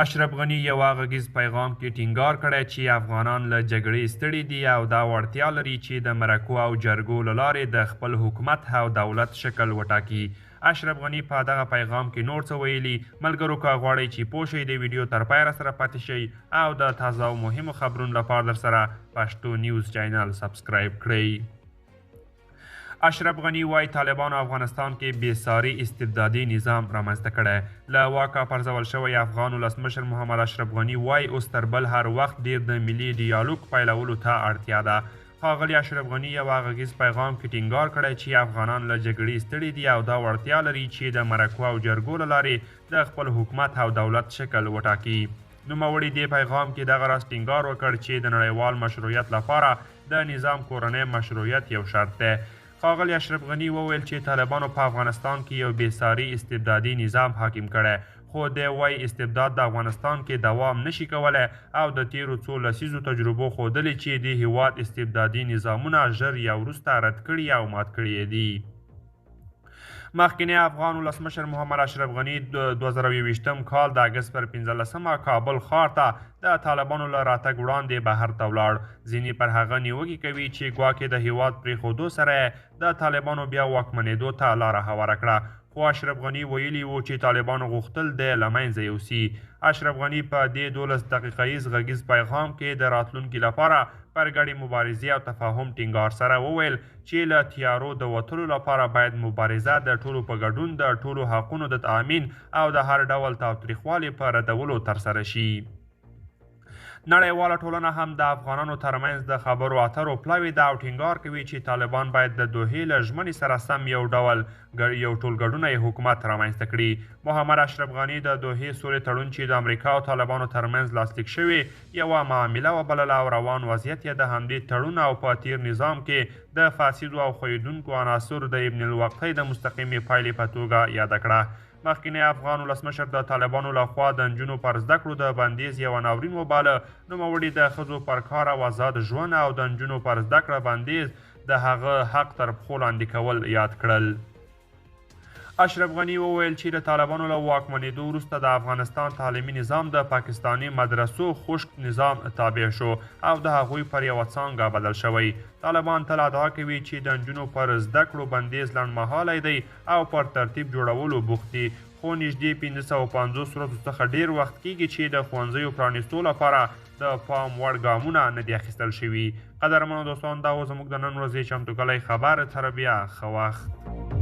اشرف غني یو غږیز پیغام کې ټینګار کړی چې افغانان له جګړې ستړي دي او دا وړتیا لري چې د مرکو او جرګو له لارې د خپل حکومت او دولت شکل وټاکي. اشرف غني په دغه پیغام کې نور څه ویلي. ملګرو که غواړئ چې پوه شئ د ویډیو تر پایه سره پاتې شئ او د تازه او مهمو خبرونو لپاره در سره پښتو نیوز چینل سبسکرایب کړئ. اشرف غني وایي طالبانو افغانستان کې بېساري استبدادي نظام رامنځته کړی. له واکه پرځول شوی افغان ولسمشر محمد اشرف غني وایي اوس تر بل هر وخت ډیر د ملي ډیالوګ پیلولو ته اړتیا ده. ښاغلي اشرف غني یو غږیز پیغام کې ټینګار کړی چې افغانان له جګړې ستړي دي او دا وړتیا لري چې د مرکو او جرګو له لارې د خپل حکومت او دولت شکل وټاکي. نوموړي دې پیغام کې دغه راز ټینګار وکړ چې د نړیوال مشروعیت لپاره د نظام کورنی مشروعیت یو شرط دی. ښاغلي اشرف غني وویل چې طالبانو په افغانستان کې یو بېساري استبدادي نظام حاکم کړی، خو دی وایي استبداد د افغانستان کې دوام نشي کولی او د تیرو څو لسیزو تجربو ښودلي چې د هیواد استبدادي نظامونه ژر یا وروسته رد کړي او مات کړي دي. مخکینی افغان ولسمشر محمد اشرف غني د 2021 کال د اګست پر 15 کابل ښار ته د طالبانو له راتګ وړاندې بهر ته ولاړ. ځینې پر هغه نیوکې کوي چې ګواکې د هیواد پرېښودو سره د طالبانو بیا واکمنېدو ته لاره هواره کړه، خو اشرف غني ویلي و چې طالبانو غوښتل دی له منځه یوسي. اشرف غني په دې 12 دقیقیز غږیز پیغام کې د راتلونکي لپاره پر ګډې مبارزې او تفاهم ټینګار سره وویل چې له تیارو د وتلو لپاره باید مبارزه د ټولو په ګډون د ټولو حقونو د تأمین او د هر ډول تاوتریخوالي په ردولو ترسره شي. نړیواله ټولنه هم د افغانانو ترمنځ د خبرو اترو پلوي ده او ټینګار کوي چې طالبان باید د دوحې له ژمنې سره سم یو ټولګډونی حکومت رامنځته کړي. محمد اشرف غني د دوحې سولې تړون چې د امریکا او طالبانو ترمنځ لاسلیک شوی یوه معامله وبلله او روان وضعیت یې د همدې تړون او په تیر نظام کې د فاسدو او ښویېدونکو عناصرو د ابن الوقتۍ د مستقیمې پایلې په توګه یاده کړه. مخکینی افغان ولسمشر د طالبانو لخوا د نجونو پر زده کړو د بندیز یوه ناورین وباله. نوموړي د ښځو پر کار او آزاد ژوند او د نجونو پر زده کړه بندیز د هغه حق تر پښو لاندې کول یاد کړل. اشرف غني وویل چې د طالبانو له واکمنېدو وروسته د افغانستان تعلیمي نظام د پاکستاني مدرسو خشک نظام تابع شو او د هغوی پر یوه څانګه بدل شوی. طالبان تل ادعا کوي چې د نجونو پر زده کړو بندیز لنډمهالی دی او پر ترتیب جوړولو بوخت دي، خو نږدې 550 ورځو څخه ډیر وخت کیږي چې د ښوونځیو پرانیستو لپاره د پام وړ ګامونه نه دي اخیستل شوي. قدرمنو دوستان، دا و زموږ د نن ورځې چمتو کلی خبر. تر بیا ښه وخت.